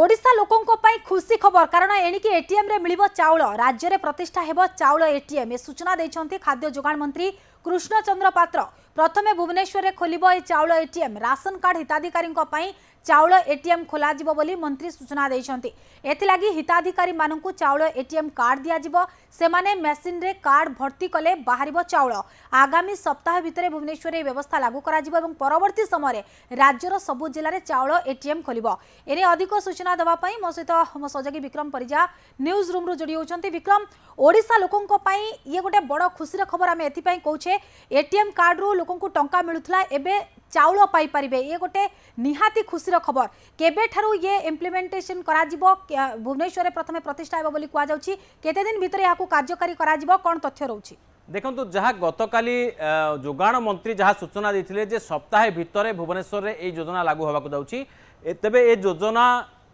ओडिशा लोकों पाई खुशी खबर कारण एणिकी एटीएम रे मिलिबो चाउल राज्य रे प्रतिष्ठा हेबो चाउल एटीएम ए सूचना दैछंती खाद्य जोगाण मंत्री कृष्णचंद्र पात्र प्रथमे भुवनेश्वर रे खोलिबो ए चाउल एटीएम राशन कार्ड हिताधिकारी चाउल एटीएम खोल बोली मंत्री सूचना दैछंती एथिलागी हिताधिकारी मानकु चाउल एटीएम कार्ड दिया जिवो सेमाने मेसिन रे कार्ड भर्ती कले बाहरिबो चाउल आगामी सप्ताह भितरे भुवनेश्वर व्यवस्था लागू करा जिवो एवं परवर्ती समय राज्यर सबु जिल्ला रे चाउल एटीएम खोलिबो एने अधिक सूचना देवा पई मो सहित हम सहयोगी विक्रम परिजा न्यूज रूम रु जोड़ी होचंती विक्रम ओडिशा लोकों पाई ये गोटे बड़ खुशी खबर आम एथि कौचे एटीएम कार्ड रु लोकों टंका मिलुथला एबे चाउल पाई परिबे ये गोटे निहाती खुशी खबर केबे ठारू ये इम्प्लीमेंटेशन करा जिवो भुवनेश्वर प्रथमे प्रतिष्ठा हेबो बोली कुआ जाउची केते दिन भितर याकू कार्यकारी करा जिवो कोन तथ्य रहउची देखंतु जहाँ गतकाली जोगाण मंत्री जहाँ सूचना देथिले जे सप्ताह भितर भुवनेश्वर रे ए योजना लागू होबाकू जाउची तेबे ए योजना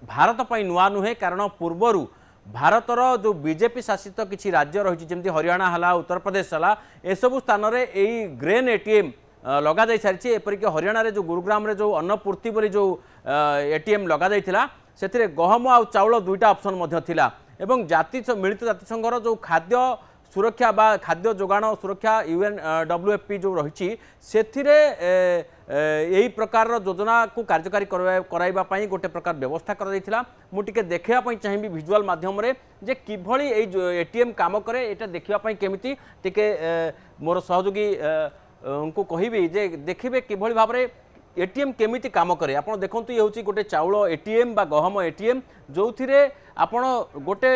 भारत पई नुआ नुहे कारण पूर्वरु भारतर जो बीजेपी शासित किसी राज्य रही जमी हरियाणा है उत्तर प्रदेश है एसबू स्थान में यही ग्रेन एटीएम लग जा सारी एपरिक हरियाणा रे जो गुरुग्राम रे जो अन्नपूर्ति बोली जो एटीएम लग जाता से गहम आ चाउल दुईटा ऑप्शन थिला एवं जाति मिलित जातिसंघर जो खाद्य सुरक्षा बा खाद्य जोगाण सुरक्षा UNWFP जो रही यही प्रकार योजना को कार्यकारी कराइबा पई गोटे प्रकार व्यवस्था करा मुझे देखापी चाहिए विजुअल माध्यम रे जे किभली एटीएम काम करे एटा देखापी केमिति टिके मोर सहयोगी उनको कहबी जे देखिबे किभली भाव रे एटीएम केमिति काम करे आपण देखंतु ये होची गोटे चाउल एटीएम बा गहम एटीएम जो थिरे आपण गोटे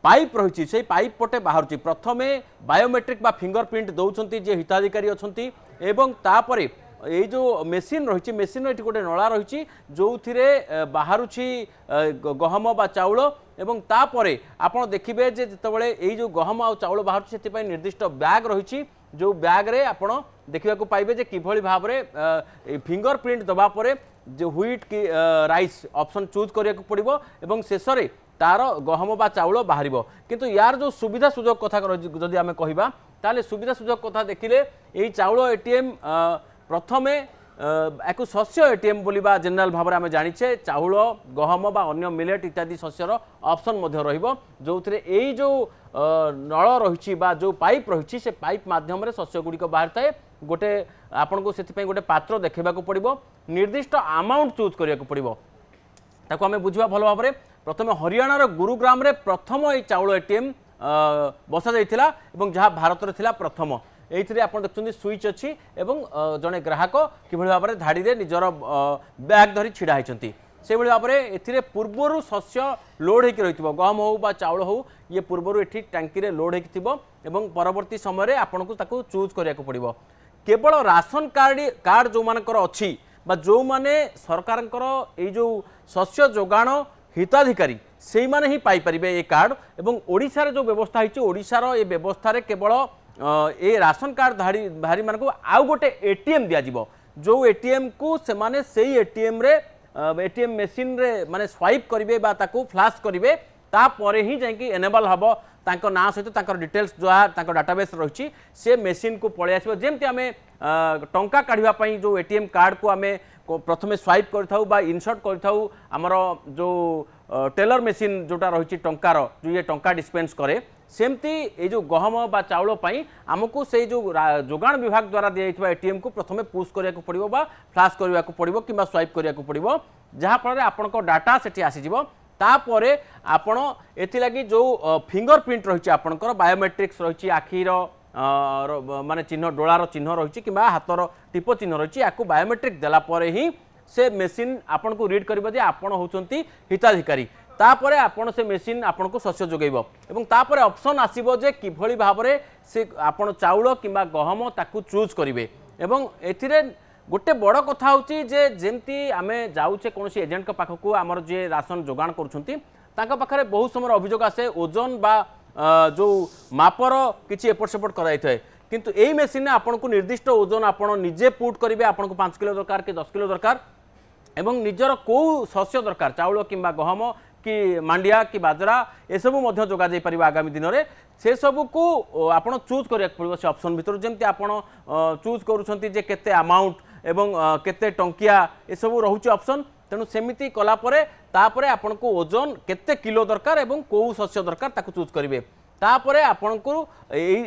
पाइप रही से पाइप पटे बाहर प्रथमे बायोमेट्रिक बा फिंगरप्रिंट दौरान जे हिताधिकारी अच्छा एवं तापरे ये जो मेसीन रही मेसीन ये गोटे नला रही जो थे बाहर गहम बा चाउल एवं तापरे आपण देखिए जे जितेबाला ये जो गहम आ चाउल बाहर से निर्दिष्ट बैग रही जो बैग रे आपण देखा पाइबे जे किभली भाव में फिंगरप्रिंट दबा परे जो व्हीट की राइस ऑप्शन चूज करिया पड़िबो एवं शेष में तार गहम बा चाउल बाहर किंतु यार जो सुविधा सुजोग कथा जदि आम कहबा ताले सुविधा सुजोग कथा देखिले यही चाउल एटीएम प्रथमे एक शस्य एटीएम बोलिबा जनरल भाव में आम जानिछे चाउल गहम बा अन्य मिलेट इत्यादि शस्यर ऑप्शन रहिबो जो यही जो नल रही जो पाइप रही से पाइप माध्यम शस्य गुड़िक बाहर थाए गोटे आपन को से गोटे पात्र देखा पड़ो निर्दिष्ट अमाउंट चूज करिया पड़ो ताको आम बुझा भल भाव में प्रथम हरियाणार गुरुग्राम रे प्रथम ये चाउल एटीएम बसा जाइथिला एवं जहाँ भारत में प्रथम ये आप देखते स्विच अच्छी एवं जड़े ग्राहक किभली भाव में धाड़ी रे निजर बैग धरी छिड़ा होती से भाव में ए पूर्वर शस्य लोड होकर रही गहम हो बा चाउल हो ये पूर्वर ये टांकी रे लोड होकर परवर्ती समय आपन को चूज करिया पड़ो केवल राशन कार्ड जो मानकर अच्छी बा जो माने सरकार ये जो शस्य जोगाण हिताधिकारी से माने ही पाई परिबे ये कार्ड एवं ओडिशा रे जो व्यवस्था है ओडिशार ये व्यवस्था रे केवल ये राशन कार्ड धारी मान को आउ गोटे एटीएम दिया जिवो जो एटीएम को से माने सेही एटीएम रे एटीएम मेसीन रे माने स्वाइप करिवे बा ताकू फ्लैश करिवे तापर ही जाइकी एनेबल हबो तांको ना सहित तांकर डिटेल्स जो तांको डाटाबेस रही से मेसीन को पळे आसीबो जेमति आमे टंका काढिबा पई जो एटीएम कार्ड को आमे प्रथमे स्वाइप करथाउ बा इंसर्ट करथाउ हमर जो टेलर मेसीन जोटा रही टंकार जो ये टंका डिस्पेंस करे सेमती ये जो गहम बा चाउल पई आमको से जो जोगाण विभाग द्वारा दिया एटीएम को प्रथमे पुश करिया पड़िबो बा फ्लैश करिया पड़िबो किबा स्वाइप करिया पड़िबो जहाँ फल आपनको डाटा सेठी आसीजिवो तापरे आपण एथिलागी जो फिंगरप्रिंट रही आपनकर बायोमेट्रिक्स रही आखिर माने चिन्ह डोलार चिन्ह रही कि हाथर टीप चिन्ह रही या बायोमेट्रिक देला परे ही से मेसीन आपन को रीड करिबो जे आपण होचंती हिताधिकारी तापरे आपण से मेसीन आपन को शस्य जोगैबो एवं तापरे ऑप्शन आसीबो जे किभली भाव में से आपण चाउल किंबा गहम ताकू चूज करिवे एवं एथिरे गोटे बड़ कथा होची जे जेमती आमे जाउचे कोनोसी एजेंट का पाखकू आमर जे राशन जोगाण करूछंती ताका पाखरे बहुत समय अभियोग आसे ओजन बा जो मापर किछि एपट सेपट कराई थाए किंतु एई मेसिन आपन को निर्दिष्ट ओजन आपन निजे पुट करिवे आपन को 5 किलो दरकार कि 10 किलो दरकार एवं निजर को शस्य दरकार चाउल किंबा गहम कि मांडिया कि बाजरा एसबू जोगा जाई परिबा आगामी दिन में से सबू को आपन चूज करिया पड़ो से ऑप्शन भितर जेमती आपन चूज करूछंती जे केते अमाउंट एवं केते टंकिया ए सब रहुची ऑप्शन तेणु सेमिति कला परे तापरे आपनको ओजन केते किलो दरकार एवं को शस्य दरकार ताकू चूज करेंगे तापरे आपनको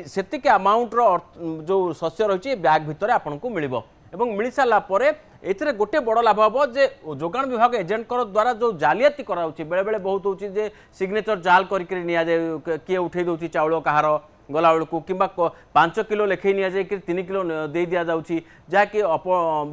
सेतिक अमाउंटर जो शस्य रही बैग भितर आपको मिल मिल सारा एथिरे गोटे बड़ लाभ हम जे जोगाण विभाग एजेंट द्वारा जो जालियाती कराऊँच बेले बेले बहुत होची जे सिग्नेचर जाल करके नि जाए किए उठे दौर चाउल कहार गला बेलू कि 5 किलो लेखे नि जाए 3 किलो दे दि जाऊँगी जहाँकि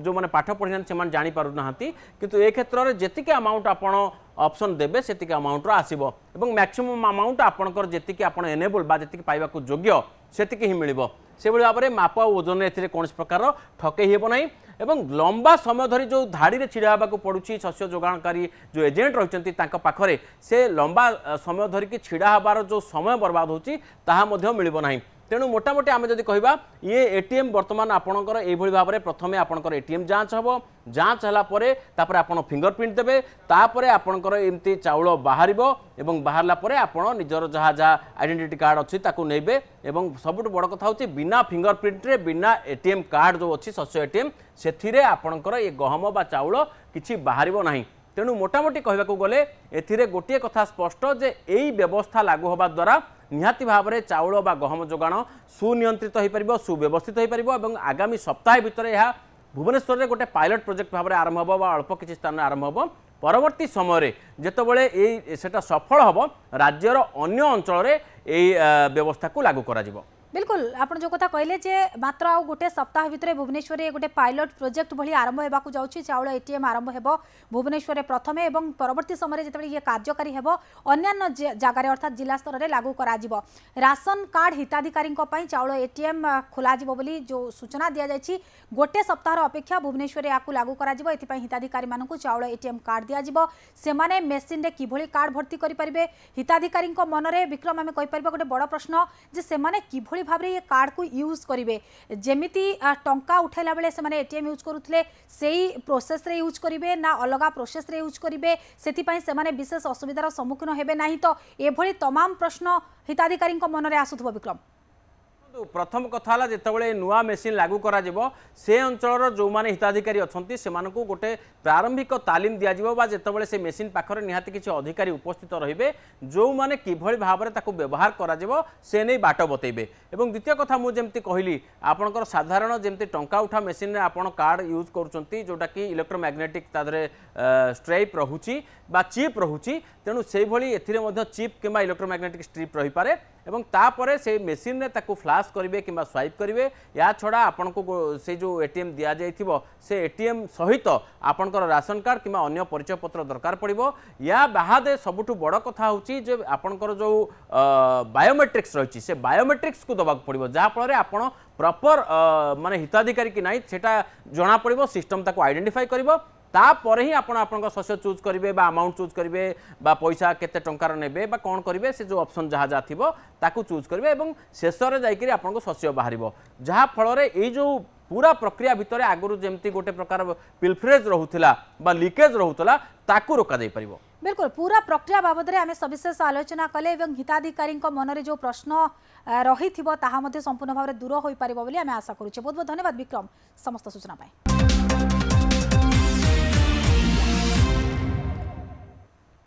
जो मैंने पाठ पढ़ी से जापर ना किंतु ए क्षेत्र में जी अमाउंट आपण ऑप्शन देबे सेतिक अमाउंट आसीबो एवं मैक्सिमम अमाउंट आपणकर जेतिक आपण एनेबल बा जेतिक पाइबाकू योग्य सेतिक ही मिलिबो से भाई भाव में माप और ओजन एथिरे कौन प्रकार ठकई हेब नहीं एवं लंबा समय धरी जो धाड़ी में छिड़ा होगा पड़ुछि शस्य जोगाणकारी जो एजेंट रही पाखरे से लंबा समय धरिकी छिड़ा हबार जो समय बर्बाद होछि ताहा मध्य मिलिबो नाही तेणु मोटामोटी आम जदि कहवा ये एटीएम बर्तमान आपणकर एभली भाव में प्रथम आपणकर एटीएम जांच हम जांच हलापर तापर आपण फिंगरप्रिंट देबे तापर आपणकर एमती चाउल बाहरिबो एवं बाहरला परे आपण निजर जहाँ जहाँ आइडेंटिटी कार्ड अच्छी ताकू नेबे एवं सबुठ बड़ कथा होची बिना फिंगरप्रिंट रे बिना एटीएम कार्ड जो अच्छी शस्य एटीएम सेथिरे आपणकर ये गहम बा चाउल किछि बाहरिबो नाही तेणु मोटामोटी कहवाकू गले एथिरे गोटे कथा स्पष्ट जे एई व्यवस्था लागू होबा द्वारा निहाती भाव में चाउल बा गहम जोगाण सुनियंत्रित हो पार सुव्यवस्थित हो पार और आगामी सप्ताह भितर यह भुवनेश्वर में गोटे पायलट प्रोजेक्ट भाव में आरंभ हम अल्प किसी स्थान में आरंभ हम परवर्ती समय जितेबाला सेटा सफल हम राज्यर अन्य अंचल व्यवस्था को लागू करा जिवो। बिल्कुल आपण जो कथा कहले जे मात्र आ गोटे सप्ताह भितर भुवनेश्वर में गोटे पायलट प्रोजेक्ट भली आरंभ होबाकू जाउछि चाउल एटीएम आरंभ हेबो भुवनेश्वर में प्रथम एवं परवर्ती समय जिते ये कार्यकारी हेबो अन्यान्य जगार अर्थात जिला स्तर में लागू करा जिवो राशन कार्ड हिताधिकारी चाउल एटीएम खोला जिवो बोली जो सूचना दिया जायछि गोटे सप्ताह अपेक्षा भुवनेश्वर या लागू करा जिवो एथिपाई हिताधिकारी मानकू चाउल एटीएम कार्ड दिया जिवो सेमाने मेसिन रे किभली कार्ड भर्ती करि परिबे हिताधिकारी मनरे विक्रम आमे कहि परिबा गोटे बड़ प्रश्न जे सेमाने किभली भाव में ये कार्ड को यूज करेंगे जमीती टंका उठेला बेले से एटीएम यूज करुले से प्रोसेस रे यूज करेंगे ना अलग प्रोसेस रे यूज करेंगे से विशेष असुविधार सम्मुखीन हेबे नहीं तो एभली तमाम प्रश्न हिताधिकारी मनरे आसुथबो विक्रम। प्रथम कथा जितेबाला नुआ मेसीन लागू करा से अंचल जो मैंने हिताधिकारी अच्छा से गोटे प्रारंभिक तालीम दिज्व जितेबाला से मेसीन पाखरे निहाती किसी अधिकारी उपस्थित रहिबे जो मैंने किभली भाव में व्यवहार करा से नहीं बाट बतेबे एवं द्वितीय कथा मुझे कहली आपणकर साधारण जमी टंका उठा मेसीन आपड़ कार्ड यूज करुँच जोटा कि इलेक्ट्रोमैग्नेटिक तादरे स्ट्राइप रोची चिप रोची तेणु से भली चिप कि इलेक्ट्रोमैग्नेटिक स्ट्रिप रही पारे एवं तापरे से मेसीन रे ताकू फ्लाश करेंगे कि स्वाइप करेंगे या छड़ा आपण को से जो एटीएम दि जाइथिबो से एटीएम सहित आपणकर राशन कार्ड कि अन्य परिचय पत्र दरकार पड़िबो या बाहादे सबुठु बड़ कथा होची जे आपणकर जो बायोमेट्रिक्स रही से बायोमेट्रिक्स को दबाक पड़िबो जहाँ फल आपण प्रॉपर माने हिताधिकारी कि नहीं सेटा जना पड़िबो सिस्टम ताकू आइडेंटिफाई करिबो तापर ही आपण शस्य चूज करेंगे अमाउंट चूज करेंगे पैसा केते टंकार नेबे कौन करेंगे से जो ऑप्शन जहाँ जहाँ थी ताकू चूज करेंगे और शेष में जाकि आपको शस्य बाहर जहाँ फल ये जो पूरा प्रक्रिया भितर आगुरी जमती गोटे प्रकार पिलफ्रेज रोला लिकेज रोला ताकू रोक जाई परिबो। बिल्कुल पूरा प्रक्रिया बाबद में आम सविशेष आलोचना कले हिताधिकारी मनरे जो प्रश्न रही संपूर्ण भाव में दूर हो पार आशा करुचे। बहुत बहुत धन्यवाद विक्रम समस्त सूचना पाई।